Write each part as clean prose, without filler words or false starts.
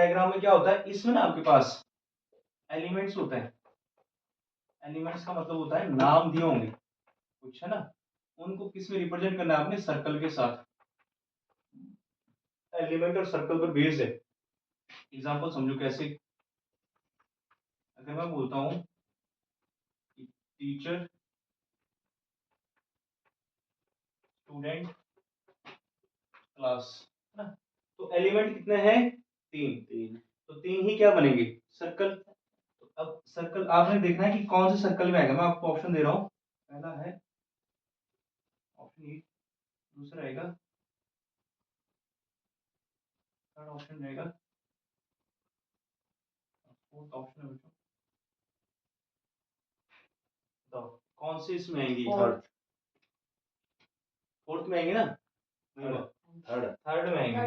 Diagram में क्या होता है, इसमें ना आपके पास एलिमेंट्स होते हैं। एलिमेंट्स का मतलब होता है नाम दिए होंगे कुछ, है ना, उनको किस में रिप्रेजेंट करना है आपने, सर्कल के साथ। एलिमेंट और सर्कल पर बेस्ड है। एग्जांपल समझो कैसे। अगर मैं बोलता हूँ टीचर स्टूडेंट क्लास, है ना, तो एलिमेंट कितने हैं, तीन। तो तीन ही क्या बनेंगे, सर्कल। तो अब सर्कल आपने देखना है कि कौन से सर्कल में आएगा। मैं आपको ऑप्शन दे रहा हूँ। पहला है ऑप्शन ए, दूसरा रहेगा, थर्ड ऑप्शन रहेगा, फोर्थ ऑप्शन है बच्चों। तो कौन से इसमें आएंगी, फोर्थ में आएंगे ना, थर्ड में आएंगे।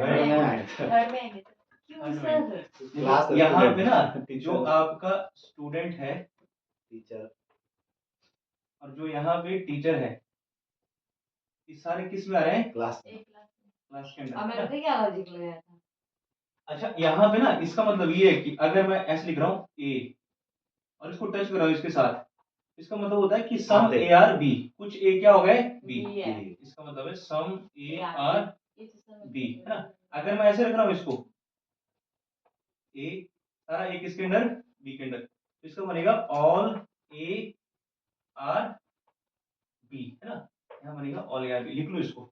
थर्ड में आएंगे। क्यों सर? यहाँ पे ना जो आपका स्टूडेंट है टीचर और जो यहाँ पे टीचर है, ये सारे किस में आ रहे हैं, क्लास क्लास के अब अंदर। मैंने पता क्या लॉजिक लगाया था। अच्छा, यहाँ पे ना इसका मतलब ये है कि अगर मैं ऐसे लिख रहा हूँ ए और इसको टच कर रहा हूँ इसके साथ, इसका मतलब होता है कि सम ए आर बी, कुछ ए क्या हो गए, बी। B है। इसका मतलब है सम ए A आर ये तो सर बी, है ना। अगर मैं ऐसे रख रहा हूँ इसको, ए सारा ए किसके अंदर, बी के अंदर, तो इसका बनेगा ऑल ए आर बी, है ना। यहाँ बनेगा ऑल ए आर बी। लिख लो इसको।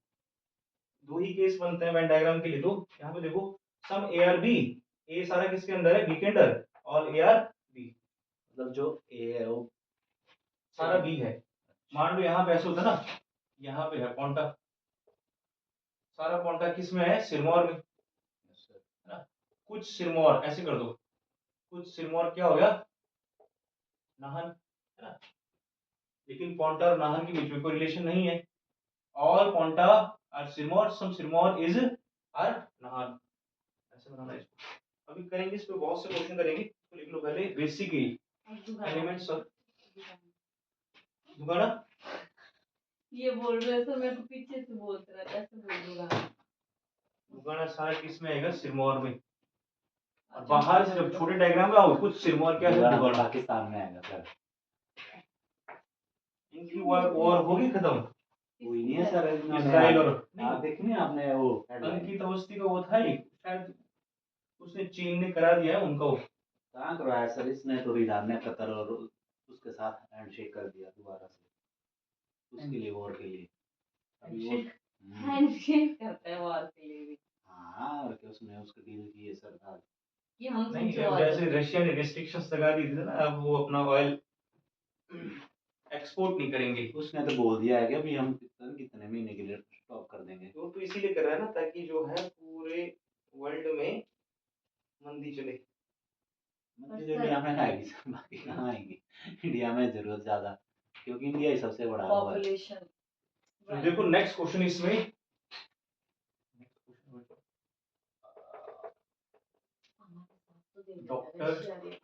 दो ही केस बनते हैं वेन डायग्राम के लिए। तो यहाँ पे देखो, सम ए आर बी, ए सारा किसके अंदर है, बी के अंदर, ऑल ए आर बी, मतलब जो ए है वो सारा बी है। मान लो यहाँ पे ऐसे होता है ना, यहाँ पे है पॉन्टा, सारा पॉन्टा किस में है, सिरमौर में, है ना। कुछ सिरमौर ऐसे कर दो, कुछ सिरमौर क्या हो गया, नाहन, है ना। लेकिन पॉन्टा और नाहन के बीच में कोई रिलेशन नहीं है। All Paonta are Sirmaur, some Sirmaur is are Nahan. ऐसे बनाना है इसको। अभी करेंगे, इस पे बहुत से क्वेश्चन करेंगे, तो लिख लो पहले बेसिकली एलिमेंट्स ऑफ दुगाना। ये बोल रहे सर, मेरे को पीछे से बोलते रहता है, ऐसे बोल दूंगा। दुगाना सारा किस में आएगा, सिरमौर में। और बाहर से जब छोटे डायग्राम में आओ, कुछ सिरमौर क्या है, दुगाना पाकिस्तान में आएगा सर। इनकी वॉर होगी खत्म, कोई नहीं है सर, इजराइल और आप देखिए आपने वो अंकित अवस्थी का वो था ही, शायद उसने चीन ने करा दिया है उनका वो। कहाँ करवाया सर इसने, तो ईरान ने कतर और उसके साथ हैंडशेक कर दिया दोबारा से, उसके लिए वॉर के लिए। अभी वो हैंडशेक करता है वॉर के लिए भी। हाँ, और क्या उसने उसके डील की है सरकार कि हम नहीं, तुमसे अब वॉर जैसे करेंगे। रशिया ने रिस्ट्रिक्शंस लगा दी थी ना, अब वो अपना ऑयल एक्सपोर्ट नहीं करेंगे। उसने तो बोल दिया है कि अभी हम कितने महीने के लिए स्टॉप कर देंगे। वो तो इसीलिए कर रहा है ना, ताकि जो है पूरे वर्ल्ड में मंदी चले। मंदी तो इंडिया में आएगी सर, बाकी कहाँ आएगी। इंडिया में जरूरत ज्यादा, क्योंकि इंडिया ही सबसे बड़ा वो है। पॉपुलेशन। तो देखो नेक्स्ट क्वेश्चन इसमें, डॉक्टर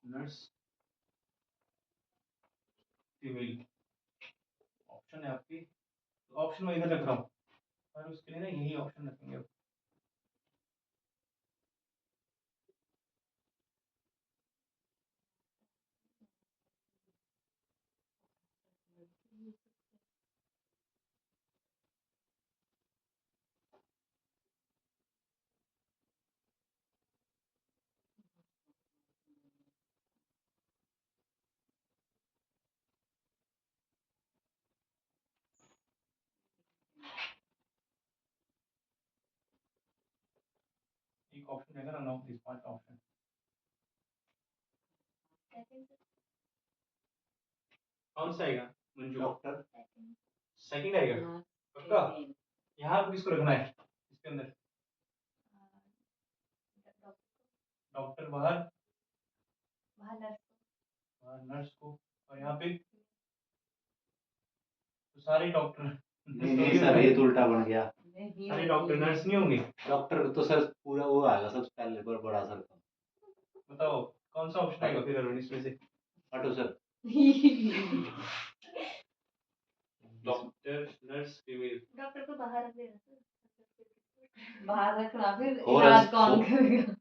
नर्स फीमेल ऑप्शन है आपकी। तो ऑप्शन मैं इधर रख रहा हूँ, और उसके लिए ना यही ऑप्शन रखेंगे अब। एक ऑप्शन रहेगा ना, नॉट दिस पांच ऑप्शन। कौन सा आएगा मंजू, डॉक्टर सेकंड आएगा पक्का। यहाँ पे किसको रखना है इसके अंदर, डॉक्टर बाहर, बाहर नर्स को, और यहाँ पे तो सारे डॉक्टर नहीं सर, ये तो उल्टा बन गया। सारे डॉक्टर नर्स नहीं होंगे। डॉक्टर तो सर पूरा वो आएगा सबसे पहले पर बड़ा सर का। बताओ कौन सा ऑप्शन आएगा फिर अरुण इसमें से। Auto sir. Doctor nurse female, doctor को बाहर रख देना सर। बाहर रखना, फिर और इलाज ऐसे- कौन और- करेगा?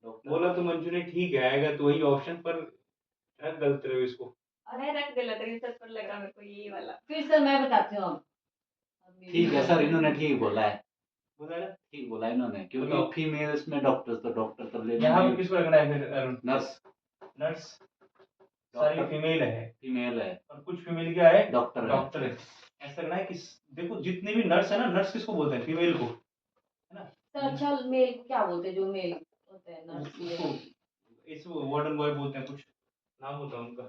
डॉक्टर बोला तो मंजू ने ठीक है, आएगा तो वही ऑप्शन, पर शायद गलत रहे इसको। अरे रख गलत है, सर पर लगा मेरे को ये वाला। फिर सर मैं बताती हूँ अब। ठीक है सर, इन्होंने ठीक बोला है, बोला ना। ठीक बोला इन्होंने, क्योंकि बताओ। फीमेल्स में डॉक्टर तो ले यहाँ पे लेंगे। किसको रखना है फिर अरुण? नर्स, नर्स सारी डॉक्टर फीमेल है, फीमेल है, और कुछ फीमेल क्या है? डॉक्टर है। डॉक्टर है। ऐसा करना है कि देखो जितने भी नर्स है ना, नर्स किसको बोलते हैं? फीमेल को, है ना? सर अच्छा मेल को क्या बोलते हैं, जो मेल होते हैं नर्स उसको इस वार्डन बॉय बोलते हैं, कुछ नाम होता है उनका,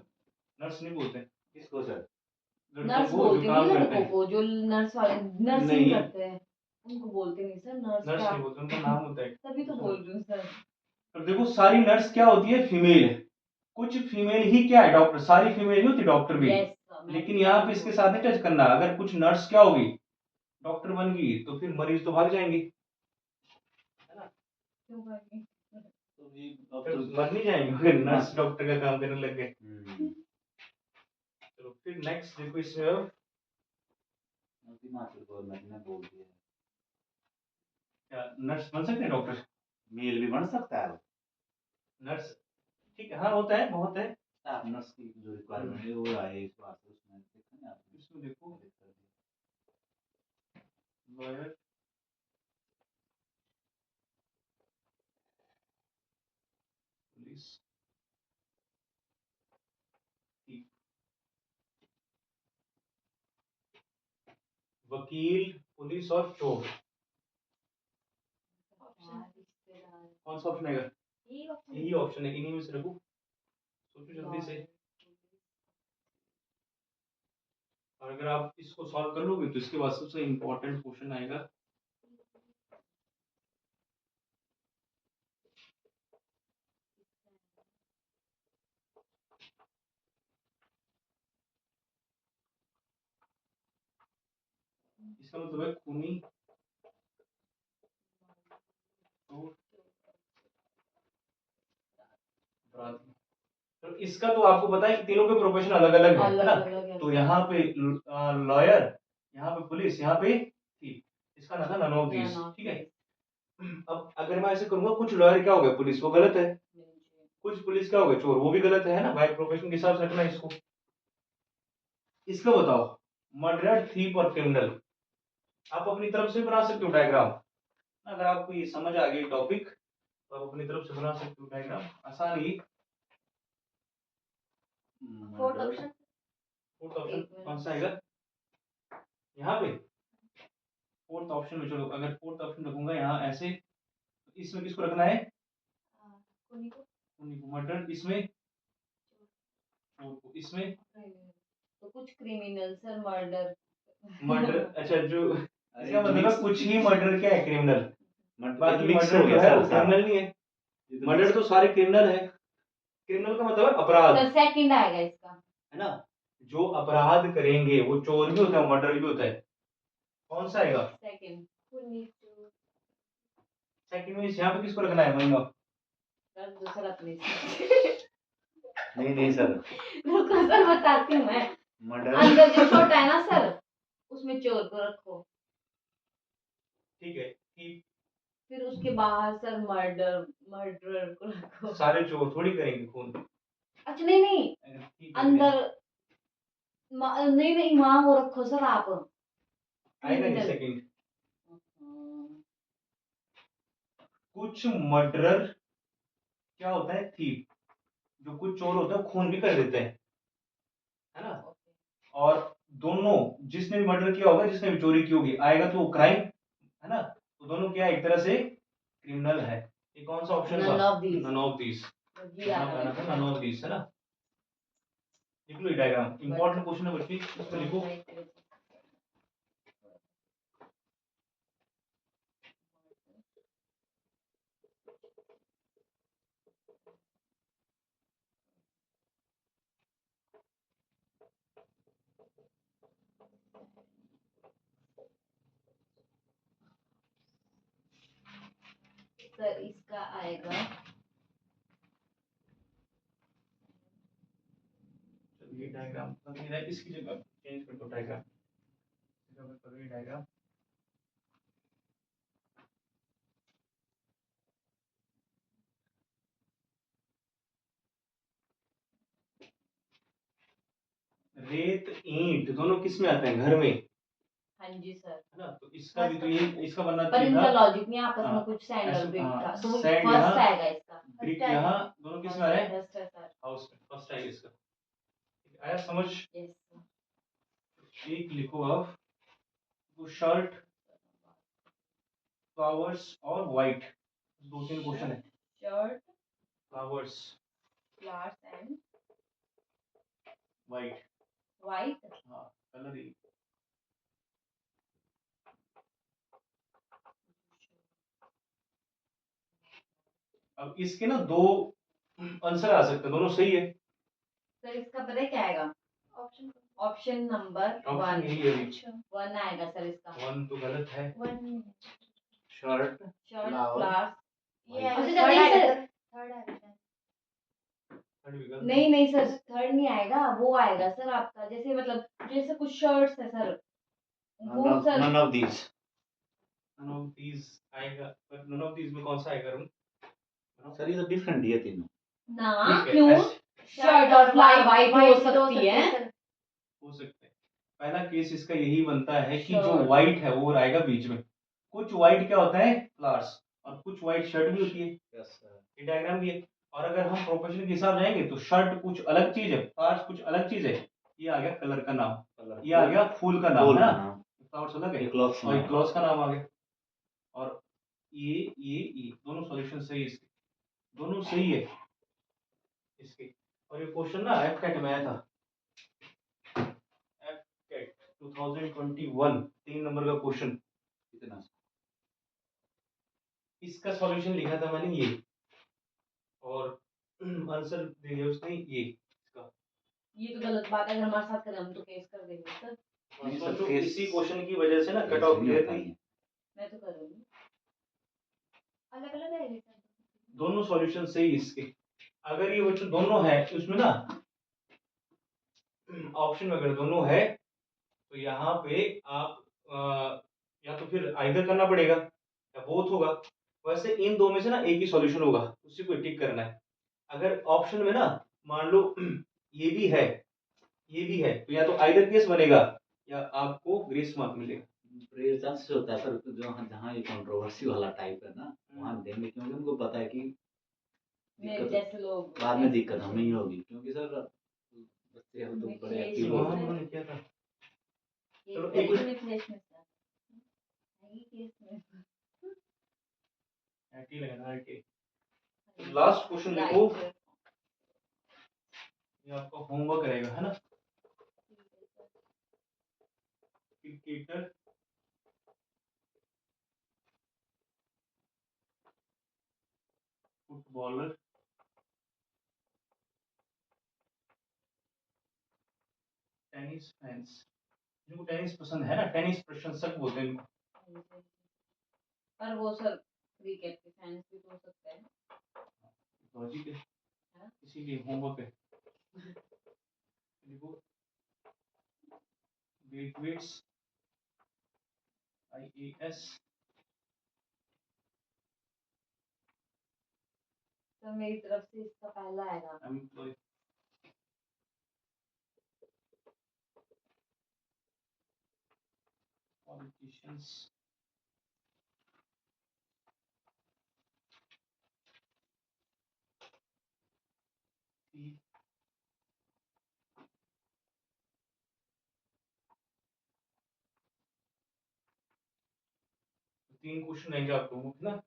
नर्स नहीं बोलते हैं। किसको सर? लड़कों नर्स को जो बोलते नहीं काम करते लड़कों हैं। को, जो नर्स वाले नर्सिंग नहीं, करते हैं उनको बोलते नहीं सर, नर्स नर्स क्या? नहीं बोलते, उनका नाम होता है। तभी तो बोल रही हूँ सर। तो देखो सारी नर्स क्या होती है? फीमेल है। कुछ फीमेल ही क्या है? डॉक्टर। सारी फीमेल नहीं होती डॉक्टर भी। यस सर, मैं लेकिन यहाँ पे इसके साथ नहीं टच करना। अगर कुछ नर्स क्या होगी, डॉक्टर बन गई, तो फिर मरीज तो भाग जाएंगे, है ना? क्यों भागी? तो भी अब फिर तो मर नहीं जाएंगे अगर नर्स डॉक्टर का काम करने लग गए। चलो फिर नेक्स्ट देखो इसमें अब हिमाचल गवर्नमेंट ने बोल दिया है, क्या नर्स बन सकते हैं डॉक्टर? मेल भी बन सकता है, नर्स ठीक है, हाँ होता है, बहुत है। स्टाफ नर्स की जो रिक्वायरमेंट है वो आए इस बार से, उसमें देखा ना आपने? इसमें देखो edit कर दिया। लॉयर, पुलिस, वकील, पुलिस और चोर। कौन सा ऑप्शन आएगा? यही ऑप्शन है, इन्हीं में से रखो, सोचो जल्दी से। और अगर आप इसको सॉल्व कर लोगे तो इसके बाद सबसे इम्पोर्टेंट क्वेश्चन आएगा। इसका मतलब है खूनी, चोर, अपराधी। तो इसका तो आपको पता है कि तीनों के प्रोफेशन अलग अलग है ना? अलग-अलग है। तो यहाँ पे लॉयर, यहाँ पे पुलिस, यहाँ पे थी। इसका ना था नन ऑफ दिस, ठीक है? अब अगर मैं ऐसे करूंगा, कुछ लॉयर क्या हो गया? पुलिस, वो गलत है। कुछ पुलिस क्या हो गया? चोर, वो भी गलत है ना? भाई प्रोफेशन के हिसाब से रखना इसको। इसका बताओ, मर्डर, थीप और क्रिमिनल। आप अपनी तरफ से बना सकते हो डायग्राम। अगर आपको ये समझ आ गई टॉपिक, तो आप अपनी तरफ से बना सकते हो डायग्राम आसानी। फोर्थ ऑप्शन, फोर्थ ऑप्शन कौन सा आएगा यहाँ पे? फोर्थ ऑप्शन में, चलो अगर फोर्थ ऑप्शन रखूंगा यहाँ ऐसे, तो इसमें किसको रखना है? उन्हीं को। उन्हीं को। मर्डर इसमें, चोर को इसमें। तो कुछ क्रिमिनल सर, मर्डर। मर्डर, अच्छा जो अरे इसका मतलब है कुछ ही मर्डर क्या है? क्रिमिनल। ये बाकी मिक्स मर्डर हो जो गया है सर वो सारा, क्रिमिनल नहीं है। ये तो मर्डर mix- तो सारे क्रिमिनल है। क्रिमिनल का मतलब है अपराध, सर सेकंड आएगा इसका। है ना? जो अपराध करेंगे वो चोर भी होता है, मर्डर भी होता है। कौन सा आएगा? सेकंड। सेकंड में यहाँ पे किसको रखना है महिमा? सर दूसरा अपने नहीं सर, रुको सर बताती हूँ मैं। मर्डर अंदर जो छोटा है ना सर, उसमें चोर को रखो। ठीक है, कि फिर उसके बाहर सर मर्डरर को रखो। सारे चोर थोड़ी करेंगे खून। अच्छा नहीं नहीं, अगर ठीक है, अंदर नहीं नहीं, वहां वो रखो सर आप। आएगा नहीं क्रिमिनल। सेकंड। कुछ मर्डरर क्या होता है? थीप। जो कुछ चोर होता है वो खून भी कर देते हैं, है ना? और दोनों, जिसने भी मर्डर किया होगा, जिसने भी चोरी की होगी, आएगा तो वो क्राइम, है ना? तो दोनों क्या एक तरह से क्रिमिनल है। ये कौन सा ऑप्शन था? None of these. None of this. ये यहाँ आता पे आना है। था नन ऑफ दिस, है ना? लिख लो ये डायग्राम, इंपॉर्टेंट क्वेश्चन है बच्चे, इसको लिखो। सर इसका आएगा चलो ये डायग्राम इसकी जगह चेंज कर दो डायग्राम, करो ये डायग्राम। रेत ईंट दोनों किस में आते हैं? घर में, हाँ जी सर। है ना? तो इसका भी तो ये इसका बनना पर चाहिए इनका था लॉजिक नहीं आपस में हाँ, कुछ सैंड और ऐसे ब्रिक हाँ, का, तो वो सैंड फर्स्ट यहाँ, आएगा इसका। ब्रिक यहाँ, दोनों किस में आ रहे हैं? फर्स्ट है सर। हाउस में, फर्स्ट आएगा इसका। आया समझ? यस एक लिखो आप, वो शर्ट, फ्लावर्स और वाइट, 2-3 क्वेश्चन है। Shirt, flowers, flowers and white, white. हाँ कलर ही। अब इसके ना 2 आंसर आ सकते हैं, दोनों सही है। सर इसका पता है क्या आएगा? ऑप्शन ऑप्शन नंबर ऑप्शन 1 यही है अभी। 1 आएगा सर इसका। 1 तो गलत है। 1 शर्ट, शर्ट, फ्लावर, फ्लावर्स। ये अच्छा नहीं सर, थर्ड भी गलत है। नहीं नहीं सर, थर्ड नहीं आएगा, वो आएगा सर आपका, जैसे मतलब जैसे कुछ शर्ट्स है सर, वो sir none of these. None of these आएगा, पर नन ऑफ दीज में कौन सा आएगा रूम? सर ये तो डिफरेंट है तीनों। ना ठीक है, क्यों? शर्ट और फ्लावर वाइट हो सकती है। हो सकते हैं। पहला केस इसका यही बनता है कि जो Shirt. व्हाइट है वो आएगा बीच में। कुछ व्हाइट क्या होता है? फ्लावर्स, और कुछ व्हाइट शर्ट भी होती है। Yes sir. ये डायग्राम भी है। और अगर हम प्रोपोर्शन के हिसाब जाएंगे तो शर्ट कुछ अलग चीज है, फ्लावर्स कुछ अलग चीज है। ये आ गया कलर का नाम, ये आ गया फूल का नाम, फूल है का ना? नाम, फ्लावर्स अलग है एक क्लॉथ और एक क्लॉथ का नाम आ गया। और ये दोनों सॉल्यूशन सही है इसके, दोनों सही है इसके। और ये क्वेश्चन ना एफ कैट में आया था, एफ कैट 2021, 3 नंबर का क्वेश्चन। कितना? इसका सॉल्यूशन लिखा था मैंने ये, और आंसर दे दिया उसने ये इसका। ये तो गलत बात है, अगर हमारे साथ करें हम तो केस कर देंगे सर। नहीं सर, सोचो केस इसी क्वेश्चन की वजह से ना केस कट ऑफ नहीं क्लियर होता थी। है। मैं तो करूंगी। अलग अलग है दोनों सॉल्यूशन सही इसके। अगर ये बच्चों दोनों है तो उसमें ना ऑप्शन में अगर दोनों है तो यहाँ पे आप या तो फिर आइदर करना पड़ेगा या बोथ होगा। वैसे इन दो में से ना एक ही सॉल्यूशन होगा, उसी को टिक करना है। अगर ऑप्शन में ना मान लो ये भी है ये भी है, तो या तो आइदर केस बनेगा या आपको ग्रेस मार्क मिलेगा। रेयर चांसेस होता है सर, जो जहाँ ये कंट्रोवर्सी वाला टाइप है ना वहाँ देंगे, क्योंकि उनको पता है कि मेरे दिक्कत जैसे लोग बाद में दिक्कत हमें ही होगी, क्योंकि सर बच्चे हम तो बड़े केस एक्टिव वहाँ होते हम हैं। लोगों ने किया था। चलो केस एक में फ्रेश में सर, नहीं केस में आरटी लगाना आरटी। लास्ट क्वेश्चन लिखो, राइट। ये आपका होमवर्क रहेगा, है ना? क्रिकेटर फुटबॉलर टेनिस फैंस, जिनको टेनिस पसंद है ना, टेनिस प्रशंसक बोलते हैं इनको। पर वो सर क्रिकेट के फैंस भी तो हो सकते हैं। लॉजिक है, इसीलिए होमवर्क है। देखो वेट्स IAS, तो मेरी तरफ से इसका पहला आएगा। एम्प्लॉय, पॉलिटिशियंस, तीन क्वेश्चन रहेंगे आपको, है ना?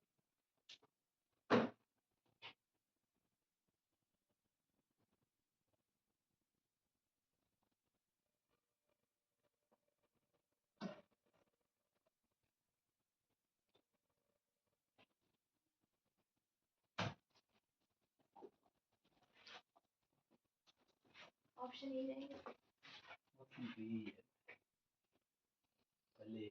ऑप्शन ए रहेगा। ऑप्शन बी है, पहले